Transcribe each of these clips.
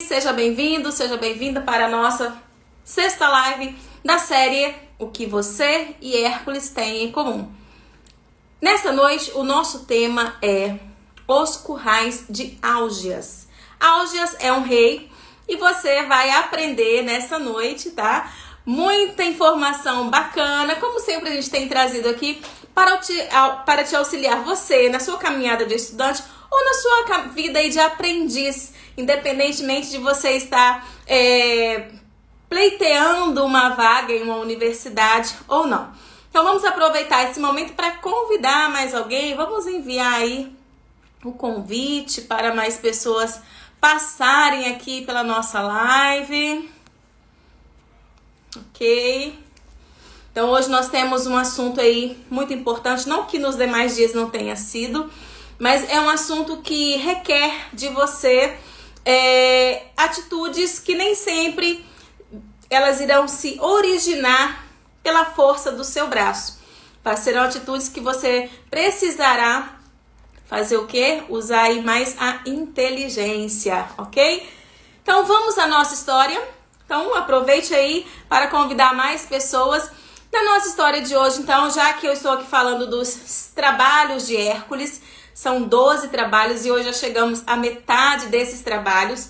Seja bem-vindo, seja bem-vinda para a nossa sexta live da série O que você e Hércules têm em comum. Nessa noite, o nosso tema é Os Currais de Álgias. Álgias é um rei e você vai aprender nessa noite, tá? Muita informação bacana, como sempre a gente tem trazido aqui para te auxiliar você na sua caminhada de estudante ou na sua vida aí de aprendiz, independentemente de você estar pleiteando uma vaga em uma universidade ou não. Então vamos aproveitar esse momento para convidar mais alguém, vamos enviar aí o convite para mais pessoas passarem aqui pela nossa live. Ok? Então hoje nós temos um assunto aí muito importante, não que nos demais dias não tenha sido, mas é um assunto que requer de você atitudes que nem sempre elas irão se originar pela força do seu braço. Serão atitudes que você precisará fazer o quê? Usar aí mais a inteligência, ok? Então vamos à nossa história. Então aproveite aí para convidar mais pessoas na nossa história de hoje. Então, já que eu estou aqui falando dos trabalhos de Hércules, são 12 trabalhos e hoje já chegamos à metade desses trabalhos.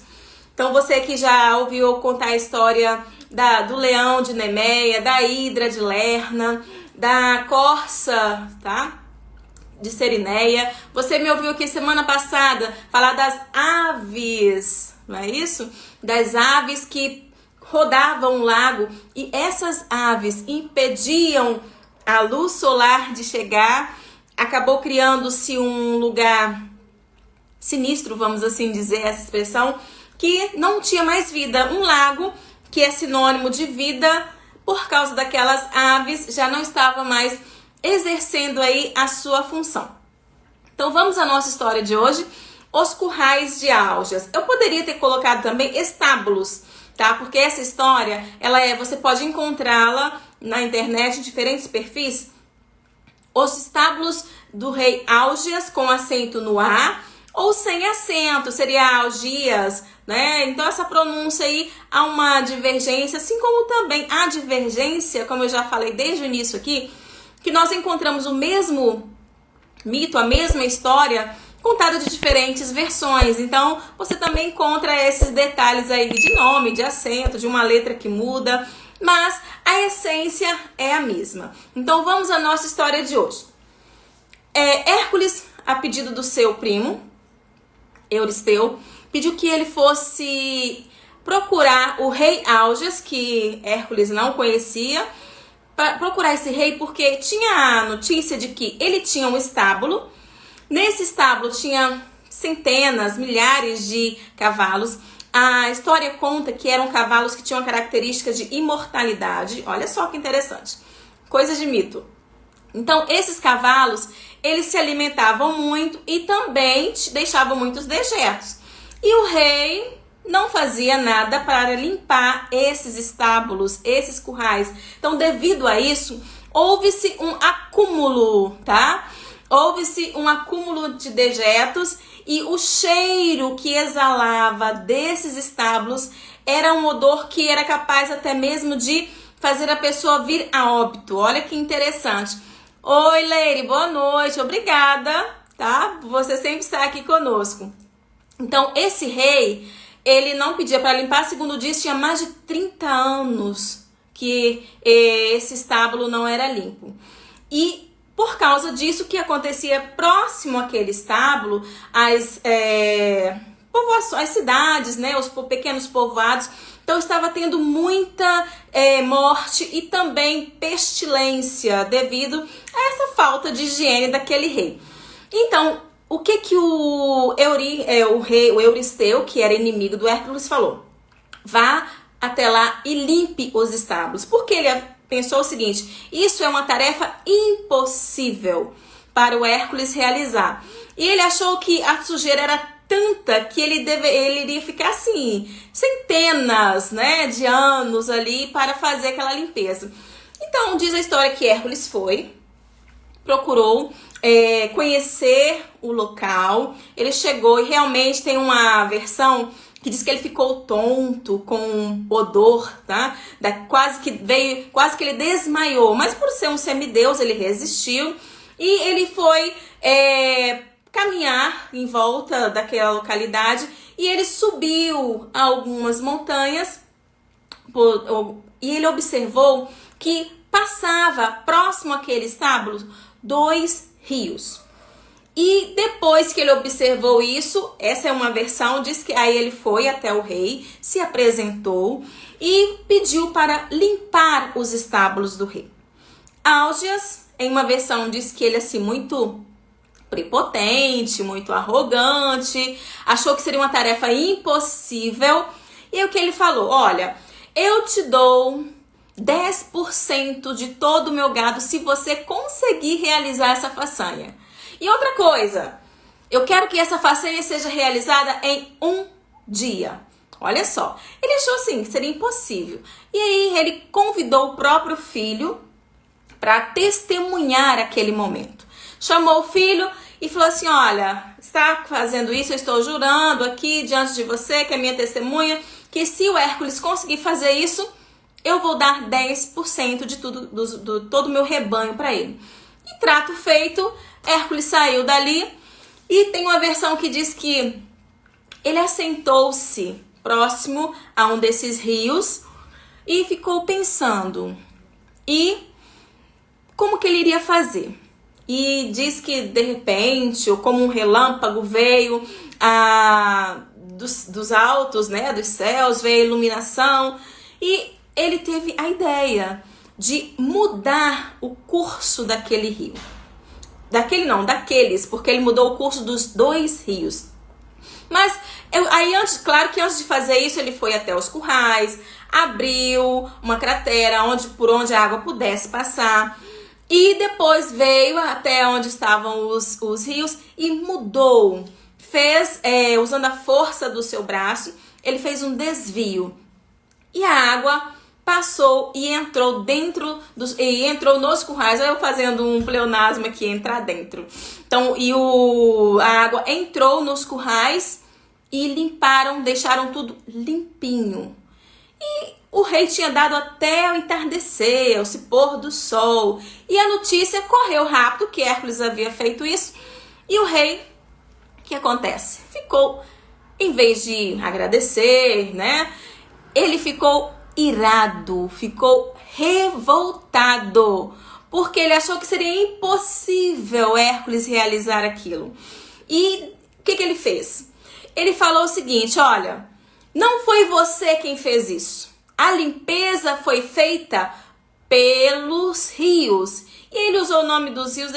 Então você que já ouviu contar a história do leão de Nemeia, da hidra de Lerna, da corça, tá? De Cerineia. Você me ouviu aqui semana passada falar das aves, não é isso? Das aves que rodavam o lago e essas aves impediam a luz solar de chegar. Acabou criando-se um lugar sinistro, vamos assim dizer, essa expressão, que não tinha mais vida. Um lago que é sinônimo de vida, por causa daquelas aves, já não estava mais exercendo aí a sua função. Então vamos à nossa história de hoje, Os Currais de Álgias. Eu poderia ter colocado também estábulos, tá? Porque essa história, você pode encontrá-la na internet em diferentes perfis. Os estábulos do rei Álgias com acento no A ou sem acento, seria Algias, né? Então essa pronúncia aí há uma divergência, assim como também há divergência, como eu já falei desde o início aqui, que nós encontramos o mesmo mito, a mesma história, contada de diferentes versões. Então você também encontra esses detalhes aí de nome, de acento, de uma letra que muda, mas a essência é a mesma. Então vamos à nossa história de hoje. Hércules, a pedido do seu primo, Euristeu, pediu que ele fosse procurar o rei Álgias, que Hércules não conhecia, para procurar esse rei porque tinha a notícia de que ele tinha um estábulo. Nesse estábulo tinha centenas, milhares de cavalos. A história conta que eram cavalos que tinham características de imortalidade. Olha só que interessante. Coisas de mito. Então, esses cavalos, eles se alimentavam muito e também deixavam muitos dejetos. E o rei não fazia nada para limpar esses estábulos, esses currais. Então, devido a isso, houve-se um acúmulo, tá? Houve-se um acúmulo de dejetos e o cheiro que exalava desses estábulos era um odor que era capaz até mesmo de fazer a pessoa vir a óbito. Olha que interessante. Oi, Leire, boa noite, obrigada, tá? Você sempre está aqui conosco. Então, esse rei, ele não pedia para limpar, segundo diz, tinha mais de 30 anos que esse estábulo não era limpo. E por causa disso, o que acontecia próximo àquele estábulo, as povoações, as cidades, né, os pequenos povoados, então estava tendo muita morte e também pestilência devido a essa falta de higiene daquele rei. Então, o que o Euristeu, que era inimigo do Hércules, falou? Vá até lá e limpe os estábulos. Porque ele pensou o seguinte, isso é uma tarefa impossível para o Hércules realizar. E ele achou que a sujeira era tanta que ele iria ficar assim, centenas, né, de anos ali para fazer aquela limpeza. Então, diz a história que Hércules foi, procurou conhecer o local. Ele chegou e realmente tem uma versão que diz que ele ficou tonto com odor, tá? Quase que ele desmaiou, mas por ser um semideus ele resistiu e ele foi caminhar em volta daquela localidade e ele subiu algumas montanhas e ele observou que passava próximo àquele estábulo 2 rios. E depois que ele observou isso, essa é uma versão, diz que aí ele foi até o rei, se apresentou e pediu para limpar os estábulos do rei. Álgias, em uma versão, diz que ele assim muito prepotente, muito arrogante, achou que seria uma tarefa impossível. E o que ele falou? Olha, eu te dou 10% de todo o meu gado se você conseguir realizar essa façanha. E outra coisa, eu quero que essa façanha seja realizada em 1 dia. Olha só, ele achou assim que seria impossível. E aí ele convidou o próprio filho para testemunhar aquele momento. Chamou o filho e falou assim, olha, está fazendo isso, eu estou jurando aqui diante de você, que é minha testemunha, que se o Hércules conseguir fazer isso, eu vou dar 10% de todo o meu rebanho para ele. E trato feito, Hércules saiu dali e tem uma versão que diz que ele assentou-se próximo a um desses rios e ficou pensando e como que ele iria fazer. E diz que de repente, ou como um relâmpago, veio dos altos, né, dos céus, veio a iluminação e ele teve a ideia de mudar o curso daquele rio. Daqueles, porque ele mudou o curso dos 2 rios. Mas, claro que antes de fazer isso, ele foi até os currais, abriu uma cratera por onde a água pudesse passar. E depois veio até onde estavam os rios e mudou. Usando a força do seu braço, ele fez um desvio. E a água passou e entrou entrou nos currais. Eu fazendo um pleonasmo aqui, entrar dentro. Então, a água entrou nos currais e deixaram tudo limpinho. E o rei tinha dado até o entardecer, ao se pôr do sol. E a notícia correu rápido que Hércules havia feito isso. E o rei, o que acontece? Em vez de agradecer, né? Ele ficou irado, ficou revoltado, porque ele achou que seria impossível Hércules realizar aquilo. E o que ele fez? Ele falou o seguinte, olha, não foi você quem fez isso. A limpeza foi feita pelos rios. E ele usou o nome dos rios,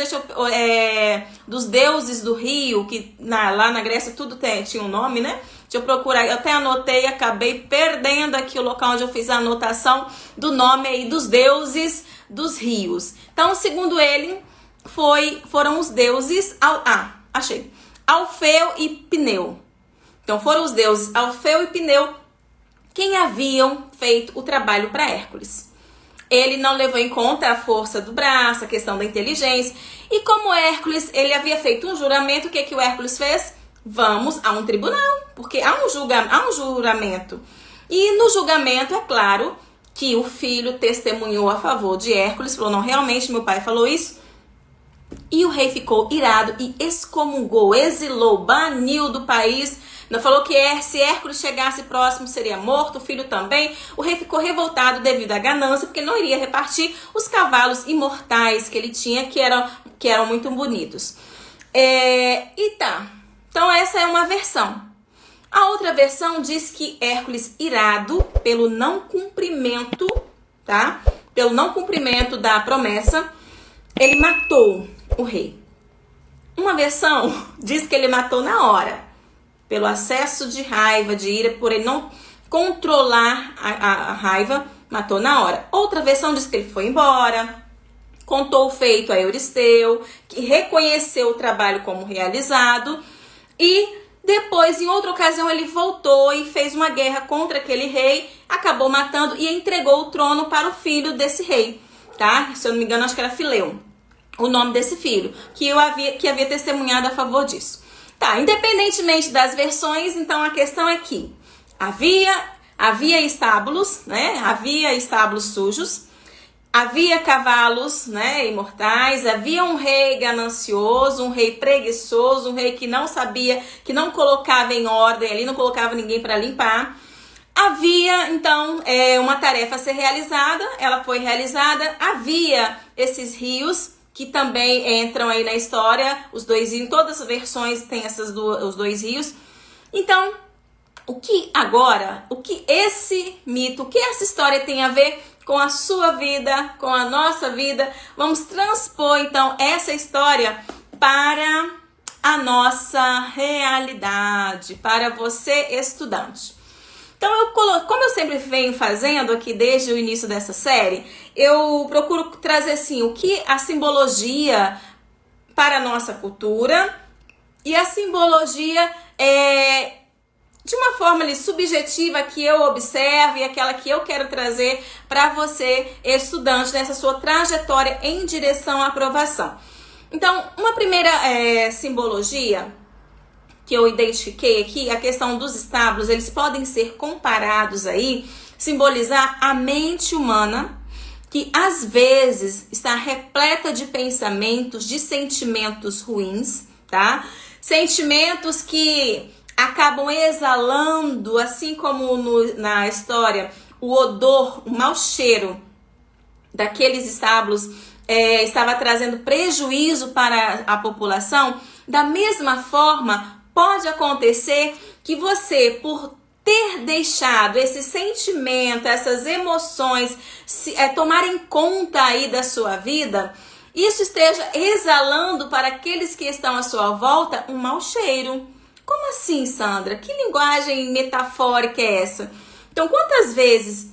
dos deuses do rio, que lá na Grécia tudo tinha um nome, né? Deixa eu procurar, eu até anotei, acabei perdendo aqui o local onde eu fiz a anotação do nome aí dos deuses dos rios. Então, segundo ele, foram os deuses, achei, Alfeu e Pineu. Então, foram os deuses Alfeu e Pineu quem haviam feito o trabalho para Hércules. Ele não levou em conta a força do braço, a questão da inteligência. E como Hércules, ele havia feito um juramento, o que o Hércules fez? Vamos a um tribunal, porque há um juramento. E no julgamento, é claro, que o filho testemunhou a favor de Hércules, falou, não, realmente meu pai falou isso. E o rei ficou irado e excomungou, exilou, baniu do país. Não falou que se Hércules chegasse próximo seria morto, o filho também. O rei ficou revoltado devido à ganância, porque não iria repartir os cavalos imortais que ele tinha, que eram muito bonitos. Então essa é uma versão. A outra versão diz que Hércules, irado pelo não cumprimento, tá? Pelo não cumprimento da promessa, ele matou o rei. Uma versão diz que ele matou na hora, pelo acesso de raiva, de ira, por ele não controlar a raiva, matou na hora. Outra versão diz que ele foi embora, contou o feito a Euristeu, que reconheceu o trabalho como realizado, e depois, em outra ocasião, ele voltou e fez uma guerra contra aquele rei, acabou matando e entregou o trono para o filho desse rei, tá? Se eu não me engano, acho que era Fileu, o nome desse filho, que havia testemunhado a favor disso. Tá, independentemente das versões, então a questão é que Havia estábulos, né? Havia estábulos sujos. Havia cavalos, né, imortais, havia um rei ganancioso, um rei preguiçoso, um rei que não sabia, que não colocava em ordem ali, não colocava ninguém para limpar. Havia, então, uma tarefa a ser realizada, ela foi realizada. Havia esses rios que também entram aí na história, os dois rios, em todas as versões tem os dois rios. Então, o que esse mito, o que essa história tem a ver com a sua vida, com a nossa vida? Vamos transpor então essa história para a nossa realidade, para você estudante. Então como eu sempre venho fazendo aqui desde o início dessa série, eu procuro trazer assim o que a simbologia para a nossa cultura e a simbologia de uma forma ali subjetiva que eu observo e aquela que eu quero trazer para você, estudante, nessa sua trajetória em direção à aprovação. Então, uma primeira simbologia que eu identifiquei aqui, a questão dos estábulos, eles podem ser comparados aí, simbolizar a mente humana, que às vezes está repleta de pensamentos, de sentimentos ruins, tá? Sentimentos que acabam exalando, assim como na história, o odor, o mau cheiro daqueles estábulos estava trazendo prejuízo para a população. Da mesma forma, pode acontecer que você, por ter deixado esse sentimento, essas emoções tomarem conta aí da sua vida, isso esteja exalando para aqueles que estão à sua volta um mau cheiro. Como assim, Sandra? Que linguagem metafórica é essa? Então, quantas vezes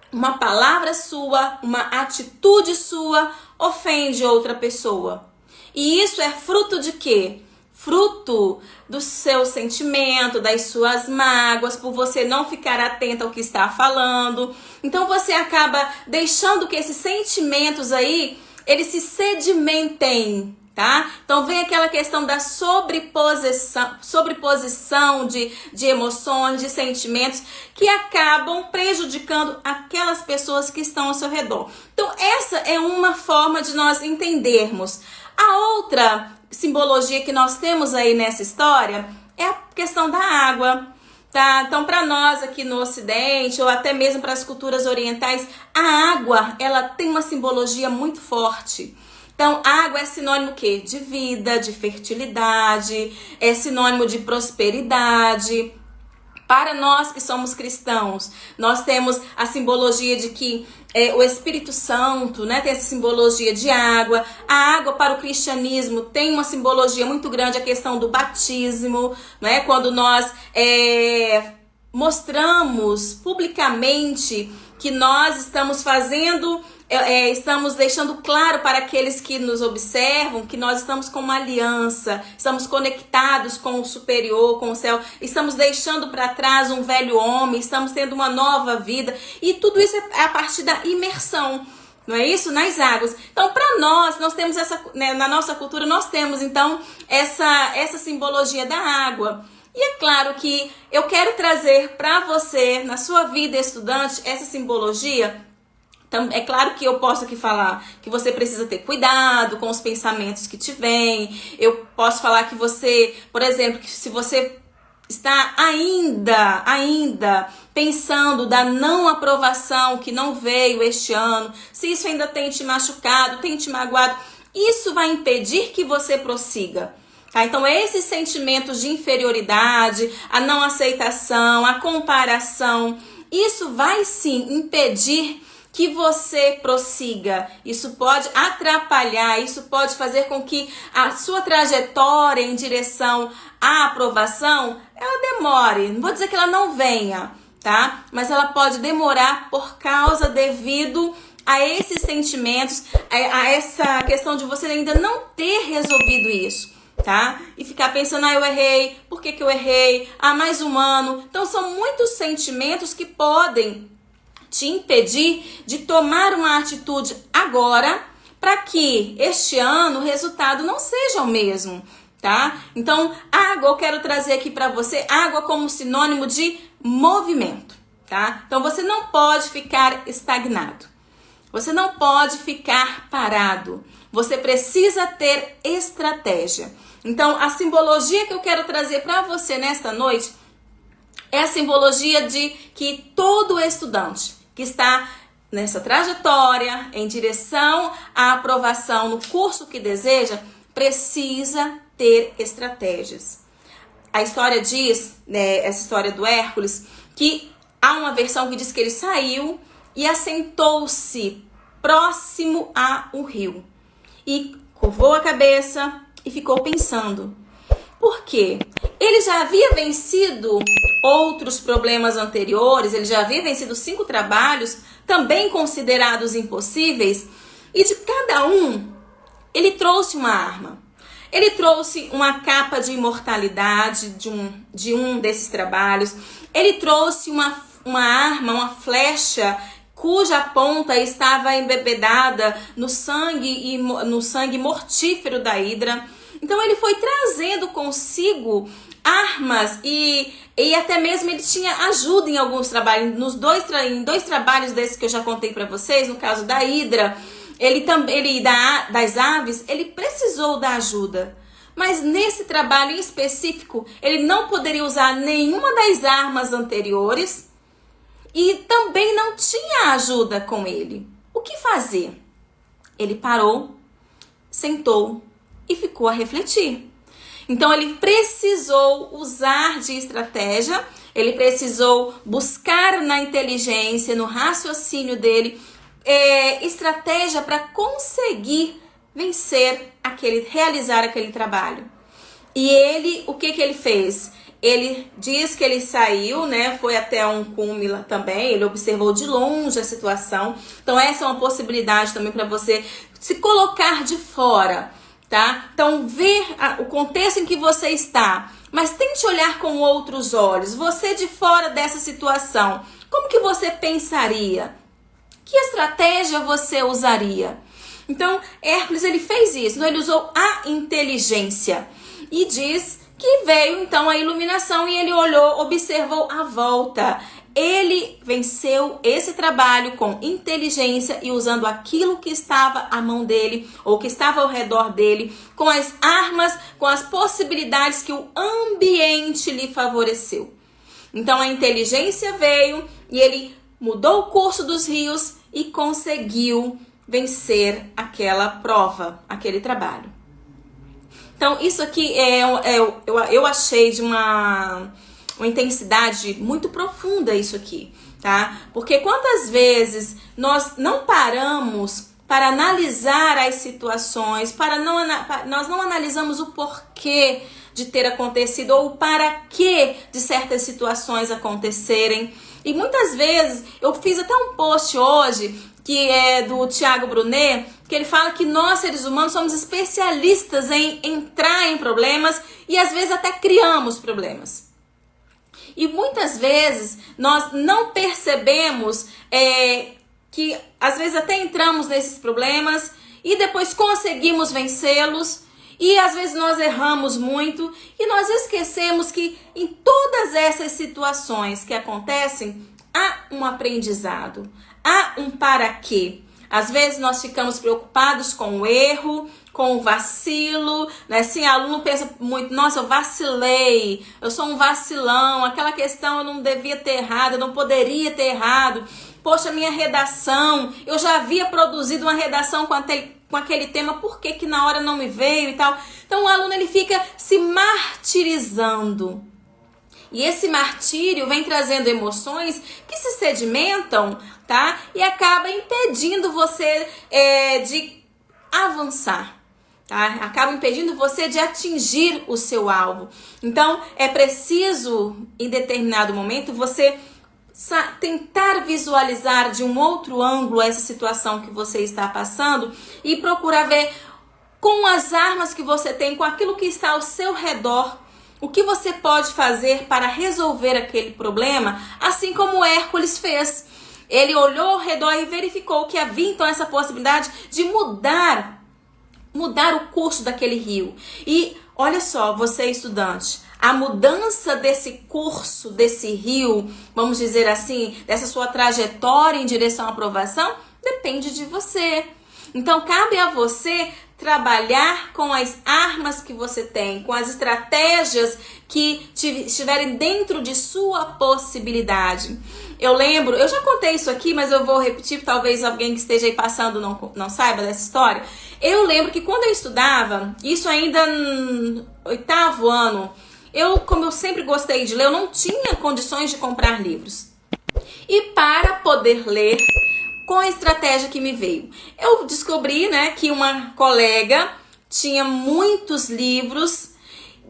uma palavra sua, uma atitude sua ofende outra pessoa? E isso é fruto de quê? Fruto do seu sentimento, das suas mágoas, por você não ficar atenta ao que está falando. Então, você acaba deixando que esses sentimentos aí, eles se sedimentem, tá? Então vem aquela questão da sobreposição de emoções, de sentimentos que acabam prejudicando aquelas pessoas que estão ao seu redor. Então essa é uma forma de nós entendermos. A outra simbologia que nós temos aí nessa história é a questão da água, tá? Então para nós aqui no Ocidente, ou até mesmo para as culturas orientais, a água, ela tem uma simbologia muito forte. Então, água é sinônimo o quê? De vida, de fertilidade, é sinônimo de prosperidade. Para nós que somos cristãos, nós temos a simbologia de que o Espírito Santo, né, tem essa simbologia de água. A água para o cristianismo tem uma simbologia muito grande, a questão do batismo, né, quando nós mostramos publicamente que nós estamos fazendo... estamos deixando claro para aqueles que nos observam que nós estamos com uma aliança, estamos conectados com o superior, com o céu, estamos deixando para trás um velho homem, estamos tendo uma nova vida, e tudo isso é a partir da imersão, não é isso? Nas águas. Então, para nós temos essa, né, na nossa cultura, nós temos então essa simbologia da água. E é claro que eu quero trazer para você, na sua vida estudante, essa simbologia. Então, é claro que eu posso aqui falar que você precisa ter cuidado com os pensamentos que te vêm. Eu posso falar que você, por exemplo, que se você está ainda pensando da não aprovação que não veio este ano, se isso ainda tem te machucado, tem te magoado, isso vai impedir que você prossiga. Tá? Então, esses sentimentos de inferioridade, a não aceitação, a comparação, isso vai sim impedir que você prossiga. Isso pode atrapalhar, isso pode fazer com que a sua trajetória em direção à aprovação, ela demore. Não vou dizer que ela não venha, tá? Mas ela pode demorar por causa devido a esses sentimentos, a essa questão de você ainda não ter resolvido isso, tá? E ficar pensando, eu errei, por que eu errei? Mais um ano. Então são muitos sentimentos que podem te impedir de tomar uma atitude agora, para que este ano o resultado não seja o mesmo, tá? Então, água, eu quero trazer aqui para você água como sinônimo de movimento, tá? Então, você não pode ficar estagnado. Você não pode ficar parado. Você precisa ter estratégia. Então, a simbologia que eu quero trazer para você nesta noite é a simbologia de que todo estudante que está nessa trajetória em direção à aprovação no curso que deseja, precisa ter estratégias. A história diz, né, essa história do Hércules, que há uma versão que diz que ele saiu e assentou-se próximo a um rio. E curvou a cabeça e ficou pensando. Por quê? Ele já havia vencido outros problemas anteriores, ele já havia vencido 5 trabalhos, também considerados impossíveis, e de cada um, ele trouxe uma arma. Ele trouxe uma capa de imortalidade de um desses trabalhos, ele trouxe uma arma, uma flecha, cuja ponta estava embebedada no sangue mortífero da Hidra. Então ele foi trazendo consigo armas e até mesmo ele tinha ajuda em alguns trabalhos. Em dois trabalhos desses que eu já contei para vocês, no caso da Hidra, das aves, ele precisou da ajuda. Mas nesse trabalho em específico, ele não poderia usar nenhuma das armas anteriores e também não tinha ajuda com ele. O que fazer? Ele parou, sentou e ficou a refletir. Então ele precisou usar de estratégia, ele precisou buscar na inteligência, no raciocínio dele, estratégia para conseguir realizar aquele trabalho. E ele, o que ele fez? Ele diz que ele saiu, né? Foi até um cume também, ele observou de longe a situação. Então essa é uma possibilidade também para você se colocar de fora, tá? Então ver o contexto em que você está, mas tente olhar com outros olhos. Você de fora dessa situação, como que você pensaria? Que estratégia você usaria? Então Hércules, ele fez isso, então, ele usou a inteligência e diz que veio então a iluminação e ele olhou, observou a volta. Ele venceu esse trabalho com inteligência e usando aquilo que estava à mão dele, ou que estava ao redor dele, com as armas, com as possibilidades que o ambiente lhe favoreceu. Então a inteligência veio e ele mudou o curso dos rios e conseguiu vencer aquela prova, aquele trabalho. Então isso aqui eu achei de uma intensidade muito profunda isso aqui, tá? Porque quantas vezes nós não paramos para analisar as situações, nós não analisamos o porquê de ter acontecido ou o para que de certas situações acontecerem. E muitas vezes, eu fiz até um post hoje, que é do Tiago Brunet, que ele fala que nós, seres humanos, somos especialistas em entrar em problemas e às vezes até criamos problemas. E muitas vezes nós não percebemos que às vezes até entramos nesses problemas e depois conseguimos vencê-los e às vezes nós erramos muito e nós esquecemos que em todas essas situações que acontecem há um aprendizado, há um para quê. Às vezes nós ficamos preocupados com o erro, com o vacilo, né? Sim, aluno pensa muito, nossa, eu vacilei, eu sou um vacilão, aquela questão eu não devia ter errado, eu não poderia ter errado. Poxa, minha redação, eu já havia produzido uma redação com aquele tema, por que na hora não me veio e tal? Então o aluno ele fica se martirizando. E esse martírio vem trazendo emoções que se sedimentam, tá? E acaba impedindo você de avançar, tá? Acaba impedindo você de atingir o seu alvo. Então, é preciso, em determinado momento, você tentar visualizar de um outro ângulo essa situação que você está passando e procurar ver com as armas que você tem, com aquilo que está ao seu redor, o que você pode fazer para resolver aquele problema, assim como Hércules fez. Ele olhou ao redor e verificou que havia então essa possibilidade de mudar o curso daquele rio. E Olha só, você estudante, a mudança desse curso, desse rio, vamos dizer assim, dessa sua trajetória em direção à aprovação, depende de você. Então, cabe a você trabalhar com as armas que você tem, com as estratégias que estiverem dentro de sua possibilidade. Eu lembro, eu já contei isso aqui, mas eu vou repetir, talvez alguém que esteja aí passando não saiba dessa história. Eu lembro que quando eu estudava, isso ainda no 8º ano, como eu sempre gostei de ler, eu não tinha condições de comprar livros. E para poder ler, com a estratégia que me veio, eu descobri, né, que uma colega tinha muitos livros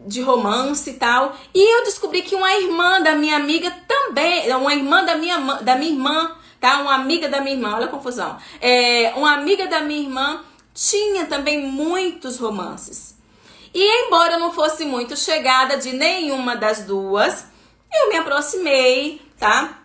de romance e tal, e eu descobri que uma irmã da minha amiga também, uma irmã da minha irmã, tá? Uma amiga da minha irmã, olha a confusão. Uma amiga da minha irmã tinha também muitos romances. E embora eu não fosse muito chegada de nenhuma das duas, eu me aproximei, tá?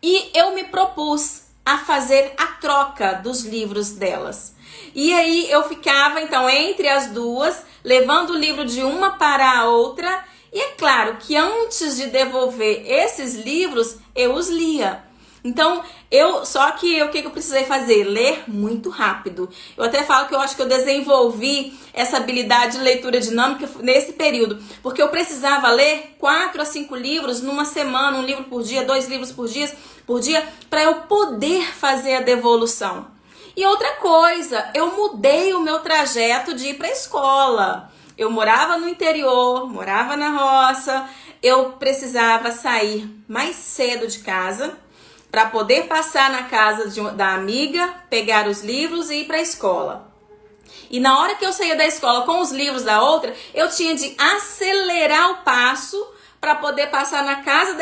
E eu me propus a fazer a troca dos livros delas. E aí eu ficava, então, entre as duas, levando o livro de uma para a outra. E é claro que antes de devolver esses livros, eu os lia. Então, o que eu precisei fazer? Ler muito rápido. Eu até falo que eu acho que eu desenvolvi essa habilidade de leitura dinâmica nesse período, porque eu precisava ler 4 a 5 livros numa semana, 1 livro por dia, 2 livros por dia, para eu poder fazer a devolução. E outra coisa, eu mudei o meu trajeto de ir para a escola. Eu morava no interior, morava na roça, eu precisava sair mais cedo de casa para poder passar na casa da amiga, pegar os livros e ir para a escola. E na hora que eu saía da escola com os livros da outra, eu tinha de acelerar o passo para poder passar na casa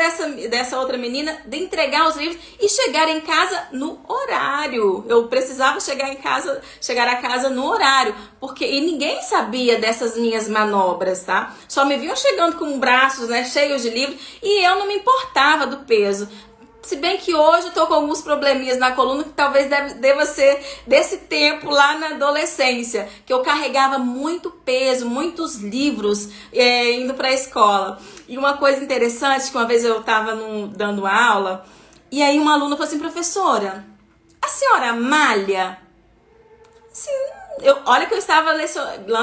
dessa outra menina, de entregar os livros e chegar em casa no horário. Eu precisava chegar a casa no horário, e ninguém sabia dessas minhas manobras, tá? Só me viam chegando com braços, né, cheios de livros, e eu não me importava do peso. Se bem que hoje eu tô com alguns probleminhas na coluna que talvez deva ser desse tempo lá na adolescência, que eu carregava muito peso, muitos livros indo pra escola. E uma coisa interessante, que uma vez eu tava dando aula, e aí uma aluna falou assim: professora, a senhora malha? Assim, olha que eu estava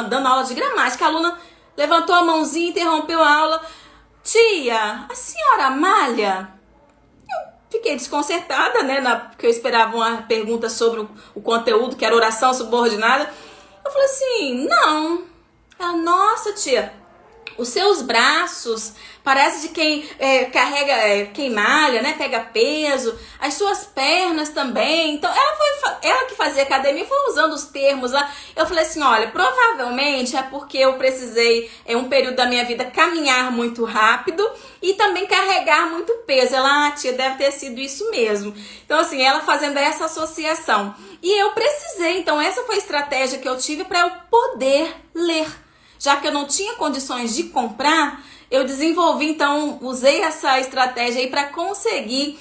dando aula de gramática, a aluna levantou a mãozinha, interrompeu a aula. Tia, a senhora malha? Fiquei desconcertada, né, porque eu esperava uma pergunta sobre o conteúdo, que era oração subordinada. Eu falei assim, não. Ela, nossa, tia, os seus braços parece de quem quem malha, né, pega peso, as suas pernas também. Então, ela que fazia academia foi usando os termos lá. Eu falei assim, olha, provavelmente é porque eu precisei, um período da minha vida, caminhar muito rápido e também carregar muito peso. Ela, tia, deve ter sido isso mesmo. Então, assim, ela fazendo essa associação. E eu precisei, então essa foi a estratégia que eu tive para eu poder ler. Já que eu não tinha condições de comprar, eu desenvolvi, então, usei essa estratégia aí para conseguir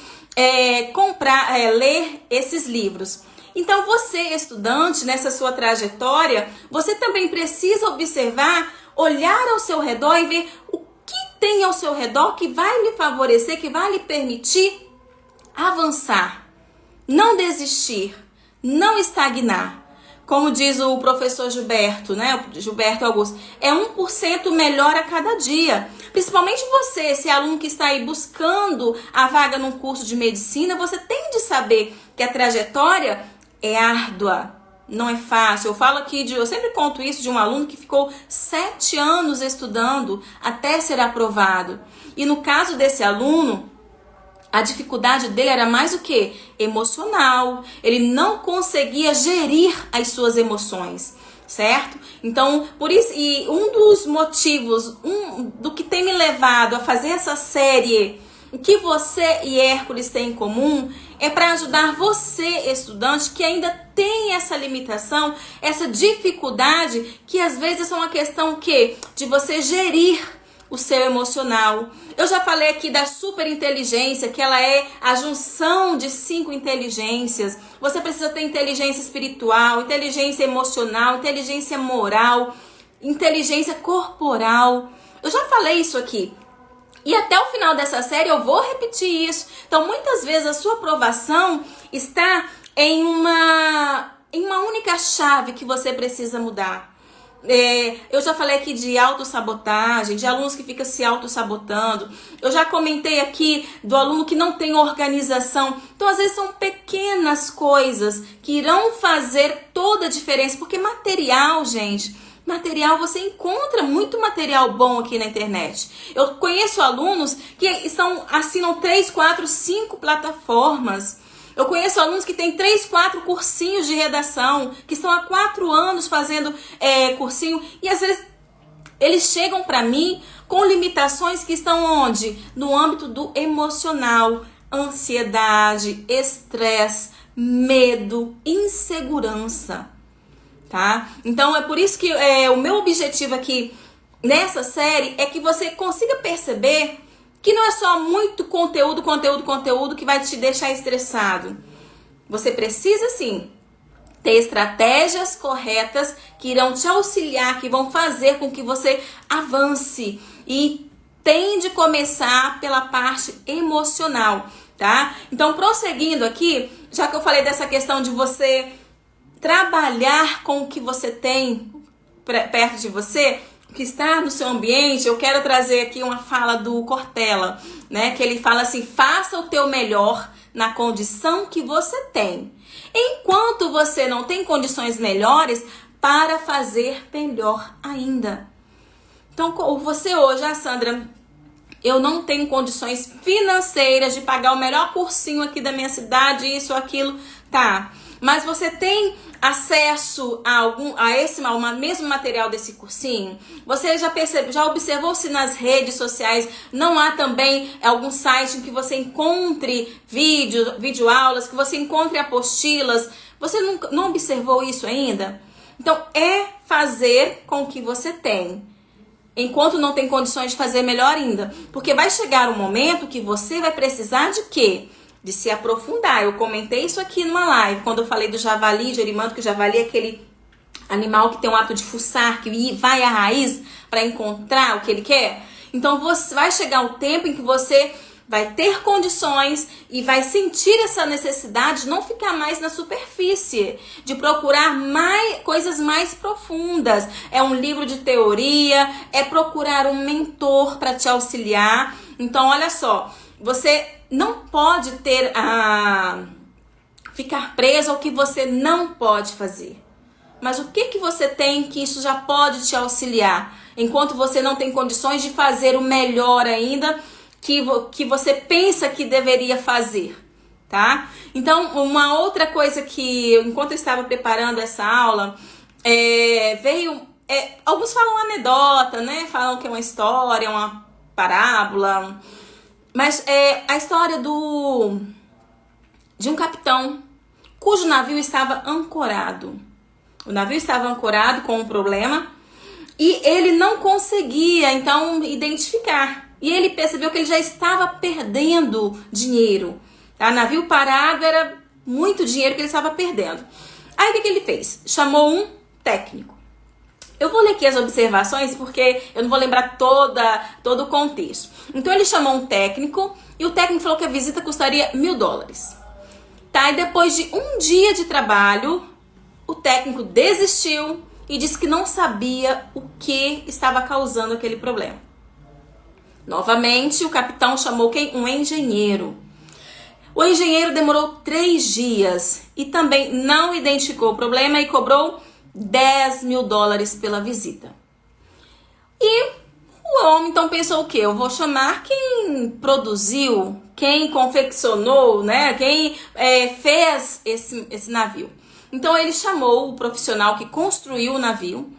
ler esses livros. Então, você, estudante, nessa sua trajetória, você também precisa observar, olhar ao seu redor e ver o que tem ao seu redor que vai lhe favorecer, que vai lhe permitir avançar, não desistir, não estagnar. Como diz o professor Gilberto, né? Gilberto Augusto, é 1% melhor a cada dia. Principalmente você, esse aluno que está aí buscando a vaga num curso de medicina, você tem de saber que a trajetória é árdua, não é fácil. Eu sempre conto isso de um aluno que ficou 7 anos estudando até ser aprovado. E no caso desse aluno, a dificuldade dele era mais o quê? Emocional. Ele não conseguia gerir as suas emoções, certo? Então, por isso, e um dos motivos, do que tem me levado a fazer essa série, o que você e Hércules têm em comum, é para ajudar você, estudante, que ainda tem essa limitação, essa dificuldade, que às vezes é uma questão de você gerir o seu emocional. Eu já falei aqui da superinteligência, que ela é a junção de 5 inteligências. Você precisa ter inteligência espiritual, inteligência emocional, inteligência moral. inteligência corporal. Eu já falei isso aqui. E até o final dessa série eu vou repetir isso. Então, muitas vezes a sua aprovação está em uma única chave que você precisa mudar. Eu já falei aqui de autossabotagem, de alunos que ficam se autossabotando. Eu já comentei aqui do aluno que não tem organização. Então, às vezes, são pequenas coisas que irão fazer toda a diferença. Porque material, gente, você encontra muito material bom aqui na internet. Eu conheço alunos que assinam 3, 4, 5 plataformas. Eu conheço alunos que têm 3, 4 cursinhos de redação, que estão há 4 anos fazendo cursinho. E às vezes eles chegam para mim com limitações que estão onde? No âmbito do emocional, ansiedade, estresse, medo, insegurança. Tá? Então é por isso que o meu objetivo aqui nessa série é que você consiga perceber que não é só muito conteúdo que vai te deixar estressado. Você precisa sim ter estratégias corretas que irão te auxiliar, que vão fazer com que você avance e tende a começar pela parte emocional, tá? Então, prosseguindo aqui, já que eu falei dessa questão de você trabalhar com o que você tem perto de você, que está no seu ambiente, eu quero trazer aqui uma fala do Cortella, né? Que ele fala assim: faça o teu melhor na condição que você tem, enquanto você não tem condições melhores para fazer melhor ainda. Então, você hoje, Sandra, eu não tenho condições financeiras de pagar o melhor cursinho aqui da minha cidade, isso, aquilo, tá? Mas você tem acesso a esse mesmo material desse cursinho? Você já observou se nas redes sociais não há também algum site em que você encontre videoaulas, que você encontre apostilas? Você não observou isso ainda? Então, é fazer com o que você tem, enquanto não tem condições de fazer melhor ainda. Porque vai chegar um momento que você vai precisar de quê? De se aprofundar. Eu comentei isso aqui numa live, quando eu falei do javali, Gerimanto, que o javali é aquele animal que tem um ato de fuçar, que vai à raiz para encontrar o que ele quer. Então, vai chegar um tempo em que você vai ter condições e vai sentir essa necessidade de não ficar mais na superfície, de procurar coisas mais profundas. É um livro de teoria, é procurar um mentor para te auxiliar. Então, olha só, você não pode ficar preso ao que você não pode fazer. Mas o que você tem que isso já pode te auxiliar? Enquanto você não tem condições de fazer o melhor ainda que você pensa que deveria fazer, tá? Então, uma outra coisa que, enquanto eu estava preparando essa aula, alguns falam anedota, né? Falam que é uma história, uma parábola. Mas a história de um capitão cujo navio estava ancorado. O navio estava ancorado com um problema e ele não conseguia, então, identificar. E ele percebeu que ele já estava perdendo dinheiro. O navio parado era muito dinheiro que ele estava perdendo. Aí, o que ele fez? Chamou um técnico. Eu vou ler aqui as observações porque eu não vou lembrar todo o contexto. Então, ele chamou um técnico e o técnico falou que a visita custaria $1.000. Tá? E depois de um dia de trabalho, o técnico desistiu e disse que não sabia o que estava causando aquele problema. Novamente, o capitão chamou quem? Um engenheiro. O engenheiro demorou 3 dias e também não identificou o problema e cobrou $10.000 pela visita. E o homem então pensou o quê? Eu vou chamar quem produziu, quem confeccionou, né? Quem fez esse navio. Então ele chamou o profissional que construiu o navio.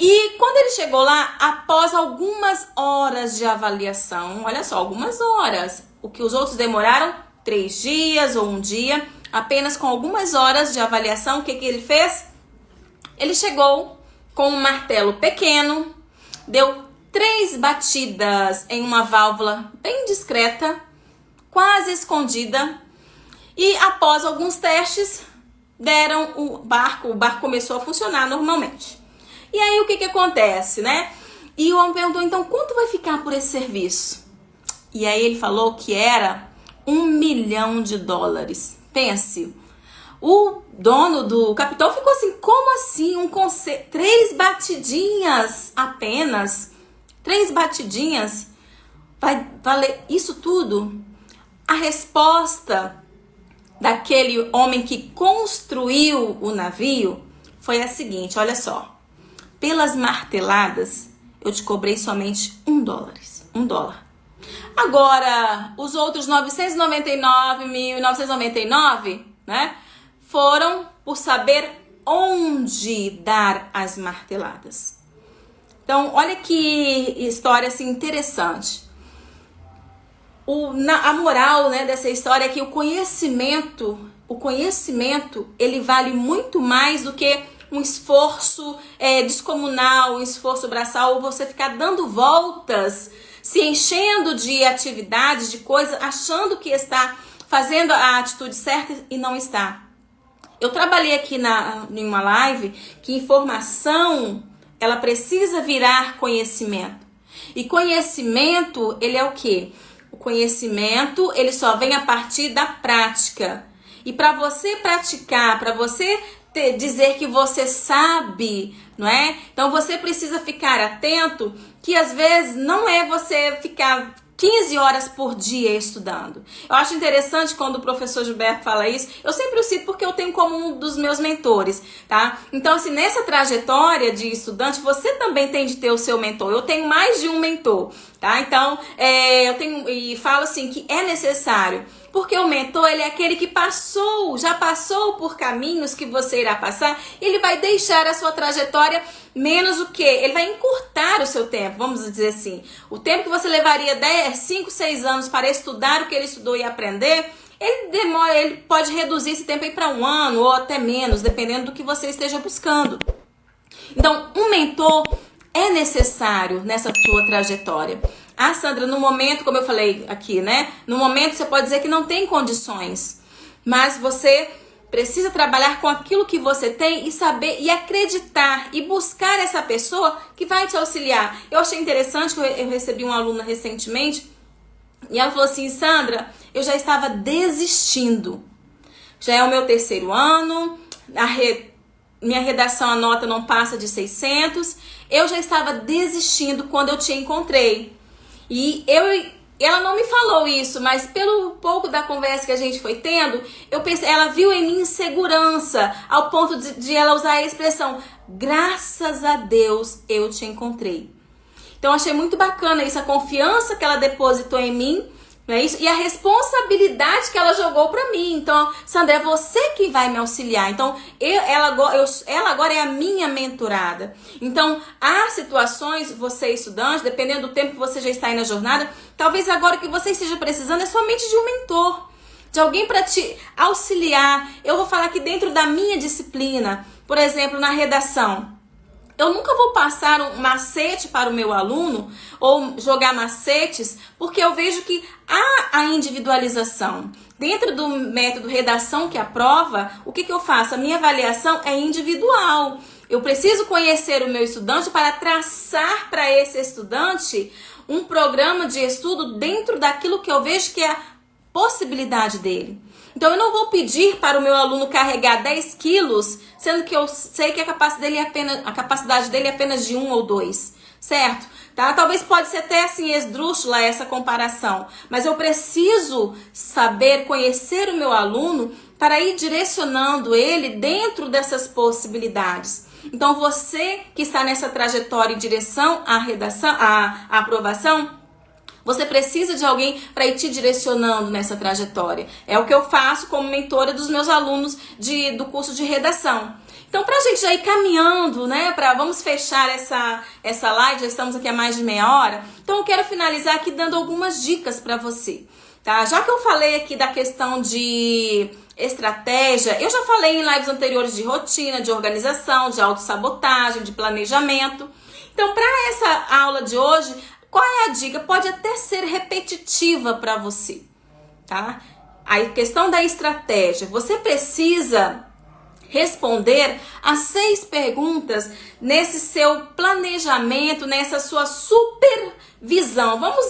E quando ele chegou lá, após algumas horas de avaliação, olha só, algumas horas, o que os outros demoraram 3 dias ou 1 dia, apenas com algumas horas de avaliação, o que ele fez? Ele chegou com um martelo pequeno, deu 3 batidas em uma válvula bem discreta, quase escondida, e após alguns testes, o barco começou a funcionar normalmente. E aí o que acontece, né? E o homem perguntou, então quanto vai ficar por esse serviço? E aí ele falou que era $1 milhão. Pense, o dono do capitão ficou assim, como assim? 3 batidinhas apenas? 3 batidinhas? Vai valer isso tudo? A resposta daquele homem que construiu o navio foi a seguinte, olha só. Pelas marteladas, eu te cobrei somente $1. Agora, os outros 999.999, né, foram por saber onde dar as marteladas. Então, olha que história assim, interessante. A moral, né, dessa história é que o conhecimento, ele vale muito mais do que um esforço descomunal, um esforço braçal, ou você ficar dando voltas, se enchendo de atividades, de coisas, achando que está fazendo a atitude certa e não está. Eu trabalhei aqui em uma live que informação, ela precisa virar conhecimento. E conhecimento, ele é o quê? O conhecimento, ele só vem a partir da prática. E para você praticar, para você dizer que você sabe, não é? Então você precisa ficar atento que às vezes não é você ficar 15 horas por dia estudando. Eu acho interessante quando o professor Gilberto fala isso. Eu sempre o cito porque eu tenho como um dos meus mentores, tá? Então, assim, nessa trajetória de estudante, você também tem de ter o seu mentor. Eu tenho mais de um mentor, tá? Então, eu tenho e falo assim que é necessário. Porque o mentor, ele é aquele que já passou por caminhos que você irá passar, ele vai deixar a sua trajetória menos o quê? Ele vai encurtar o seu tempo, vamos dizer assim. O tempo que você levaria 5, 6 anos para estudar o que ele estudou e aprender, ele pode reduzir esse tempo aí para 1 ano ou até menos, dependendo do que você esteja buscando. Então, um mentor é necessário nessa sua trajetória. Ah, Sandra, no momento, como eu falei aqui, né? No momento você pode dizer que não tem condições, mas você precisa trabalhar com aquilo que você tem e saber e acreditar e buscar essa pessoa que vai te auxiliar. Eu achei interessante que eu recebi uma aluna recentemente e ela falou assim, Sandra, eu já estava desistindo. Já é o meu 3º ano, minha redação, a nota não passa de 600. Eu já estava desistindo quando eu te encontrei. E ela não me falou isso, mas pelo pouco da conversa que a gente foi tendo, eu pensei, ela viu em mim insegurança, ao ponto de ela usar a expressão, graças a Deus eu te encontrei. Então, achei muito bacana isso, a confiança que ela depositou em mim, não é isso? E a responsabilidade que ela jogou pra mim. Então, Sandra, é você que vai me auxiliar. Então, ela agora é a minha mentorada. Então, há situações, você estudante, dependendo do tempo que você já está aí na jornada, talvez agora o que você esteja precisando é somente de um mentor, de alguém para te auxiliar. Eu vou falar aqui dentro da minha disciplina, por exemplo, na redação. Eu nunca vou passar um macete para o meu aluno ou jogar macetes, porque eu vejo que há a individualização. Dentro do método redação que aprova, o que eu faço? A minha avaliação é individual. Eu preciso conhecer o meu estudante para traçar para esse estudante um programa de estudo dentro daquilo que eu vejo que é a possibilidade dele. Então, eu não vou pedir para o meu aluno carregar 10 quilos, sendo que eu sei que a capacidade dele é apenas de 1 ou 2, certo? Tá? Talvez pode ser até assim esdrúxula essa comparação, mas eu preciso saber, conhecer o meu aluno para ir direcionando ele dentro dessas possibilidades. Então, você que está nessa trajetória em direção à redação, à aprovação, você precisa de alguém para ir te direcionando nessa trajetória. É o que eu faço como mentora dos meus alunos do curso de redação. Então, para a gente já ir caminhando, né, vamos fechar essa live, já estamos aqui há mais de meia hora. Então, eu quero finalizar aqui dando algumas dicas para você, tá? Já que eu falei aqui da questão de estratégia, eu já falei em lives anteriores de rotina, de organização, de autossabotagem, de planejamento. Então, para essa aula de hoje, qual é a dica? Pode até ser repetitiva para você, tá? A questão da estratégia, você precisa responder a 6 perguntas nesse seu planejamento, nessa sua supervisão. Vamos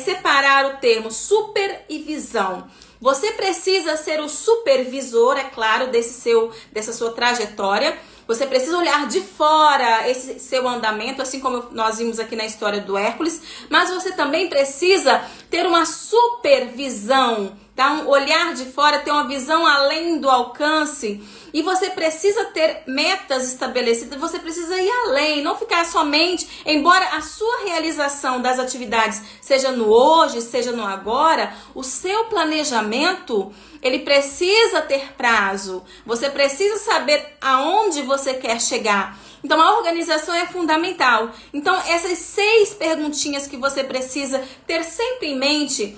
separar o termo super e visão. Você precisa ser o supervisor, é claro, dessa sua trajetória. Você precisa olhar de fora esse seu andamento, assim como nós vimos aqui na história do Hércules, mas você também precisa ter uma supervisão, tá? Um olhar de fora, ter uma visão além do alcance. E você precisa ter metas estabelecidas, você precisa ir além, não ficar somente, embora a sua realização das atividades seja no hoje, seja no agora, o seu planejamento, ele precisa ter prazo, você precisa saber aonde você quer chegar. Então a organização é fundamental. Então essas 6 perguntinhas que você precisa ter sempre em mente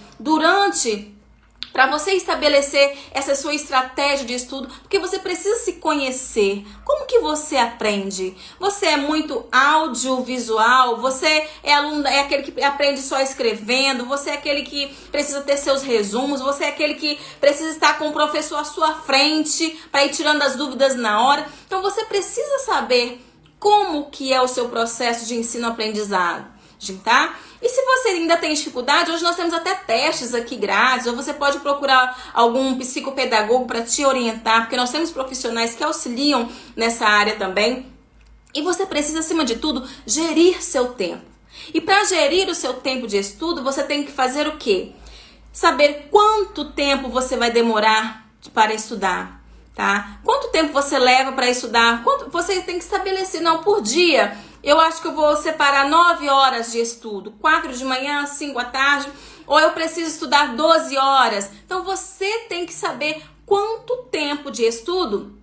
para você estabelecer essa sua estratégia de estudo, porque você precisa se conhecer. Como que você aprende? Você é muito audiovisual? Você é aluno, é aquele que aprende só escrevendo? Você é aquele que precisa ter seus resumos? Você é aquele que precisa estar com o professor à sua frente para ir tirando as dúvidas na hora? Então você precisa saber como que é o seu processo de ensino-aprendizado, tá? E se você ainda tem dificuldade, hoje nós temos até testes aqui grátis, ou você pode procurar algum psicopedagogo para te orientar, porque nós temos profissionais que auxiliam nessa área também. E você precisa, acima de tudo, gerir seu tempo. E para gerir o seu tempo de estudo, você tem que fazer o quê? Saber quanto tempo você vai demorar para estudar, tá? Quanto tempo você leva para estudar? Quanto você tem que estabelecer, não, por dia. Eu acho que eu vou separar 9 horas de estudo, 4 de manhã, 5 à tarde, ou eu preciso estudar 12 horas. Então você tem que saber quanto tempo de estudo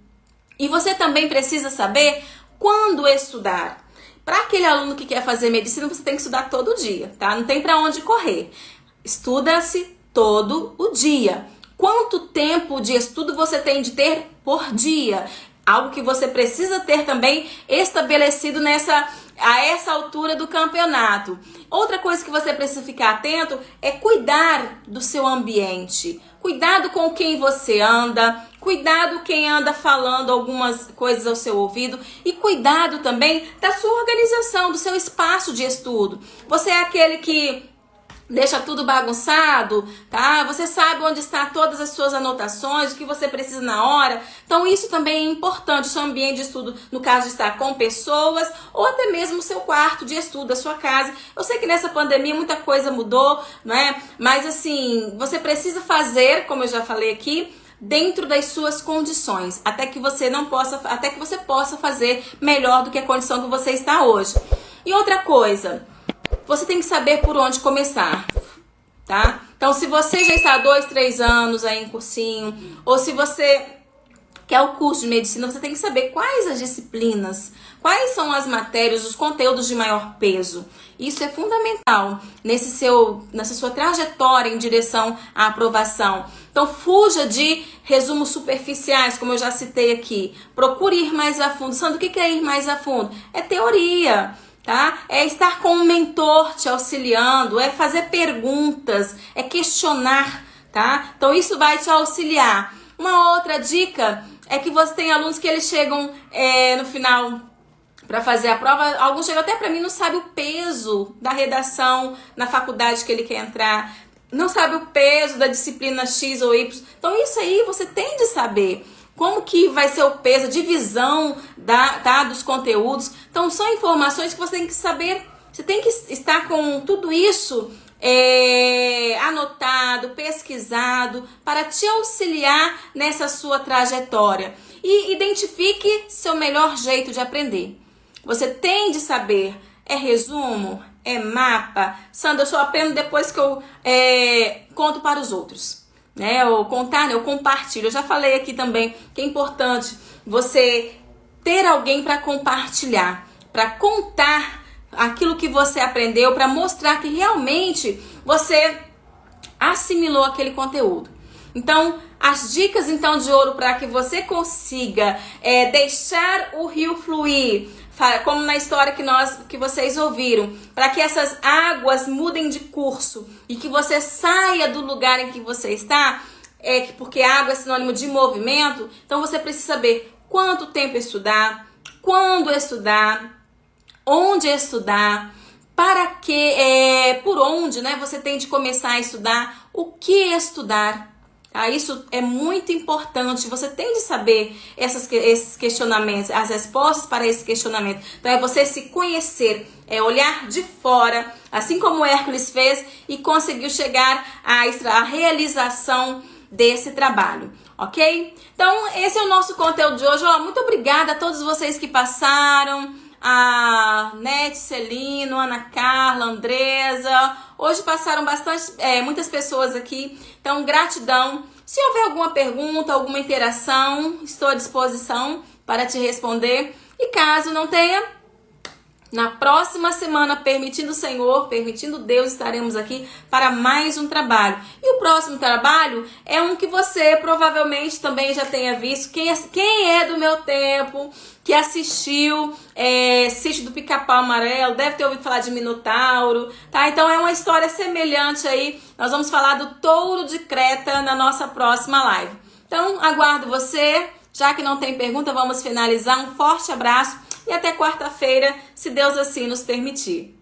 e você também precisa saber quando estudar. Para aquele aluno que quer fazer medicina, você tem que estudar todo dia, tá? Não tem para onde correr. Estuda-se todo o dia. Quanto tempo de estudo você tem de ter por dia? Algo que você precisa ter também estabelecido a essa altura do campeonato. Outra coisa que você precisa ficar atento é cuidar do seu ambiente. Cuidado com quem você anda, cuidado quem anda falando algumas coisas ao seu ouvido e cuidado também da sua organização, do seu espaço de estudo. Você é aquele que deixa tudo bagunçado, tá? Você sabe onde estão todas as suas anotações, o que você precisa na hora. Então isso também é importante, o seu ambiente de estudo, no caso de estar com pessoas, ou até mesmo o seu quarto de estudo, a sua casa. Eu sei que nessa pandemia muita coisa mudou, né? Mas assim, você precisa fazer, como eu já falei aqui, dentro das suas condições, até que você possa fazer melhor do que a condição que você está hoje. E outra coisa, você tem que saber por onde começar, tá? Então, se você já está há 2, 3 anos aí em cursinho, ou se você quer o curso de medicina, você tem que saber quais as disciplinas, quais são as matérias, os conteúdos de maior peso. Isso é fundamental nessa sua trajetória em direção à aprovação. Então, fuja de resumos superficiais, como eu já citei aqui. Procure ir mais a fundo. Sandra, o que é ir mais a fundo? É teoria, tá? É estar com um mentor te auxiliando, é fazer perguntas, é questionar, tá? Então isso vai te auxiliar. Uma outra dica é que você tem alunos que eles chegam no final para fazer a prova, alguns chegam até para mim, não sabe o peso da redação na faculdade que ele quer entrar, não sabe o peso da disciplina X ou Y. Então isso aí você tem de saber. Como que vai ser o peso, a divisão dos conteúdos. Então, são informações que você tem que saber. Você tem que estar com tudo isso anotado, pesquisado, para te auxiliar nessa sua trajetória. E identifique seu melhor jeito de aprender. Você tem de saber, é resumo, é mapa. Sandra, eu só aprendo depois que eu conto para os outros. Eu compartilho. Eu já falei aqui também que é importante você ter alguém para compartilhar, para contar aquilo que você aprendeu, para mostrar que realmente você assimilou aquele conteúdo. Então, as dicas então de ouro para que você consiga deixar o rio fluir, como na história que vocês ouviram, para que essas águas mudem de curso e que você saia do lugar em que você está, porque água é sinônimo de movimento. Então você precisa saber quanto tempo estudar, quando estudar, onde estudar, para que, por onde, né, você tem de começar a estudar, o que estudar. Tá? Isso é muito importante, você tem de saber esses questionamentos, as respostas para esse questionamento. Então é você se conhecer, é olhar de fora, assim como Hércules fez e conseguiu chegar à realização desse trabalho, ok? Então esse é o nosso conteúdo de hoje. Muito obrigada a todos vocês que passaram, a Nete, Celino, Ana Carla, Andresa. Hoje passaram muitas pessoas aqui, então gratidão. Se houver alguma pergunta, alguma interação, estou à disposição para te responder. E caso não tenha, na próxima semana, permitindo o Senhor, permitindo Deus, estaremos aqui para mais um trabalho. E o próximo trabalho é um que você provavelmente também já tenha visto. Quem é do meu tempo, que assistiu Sítio do Pica-Pau Amarelo, deve ter ouvido falar de Minotauro, tá? Então é uma história semelhante aí. Nós vamos falar do Touro de Creta na nossa próxima live. Então aguardo você. Já que não tem pergunta, vamos finalizar. Um forte abraço e até quarta-feira, se Deus assim nos permitir.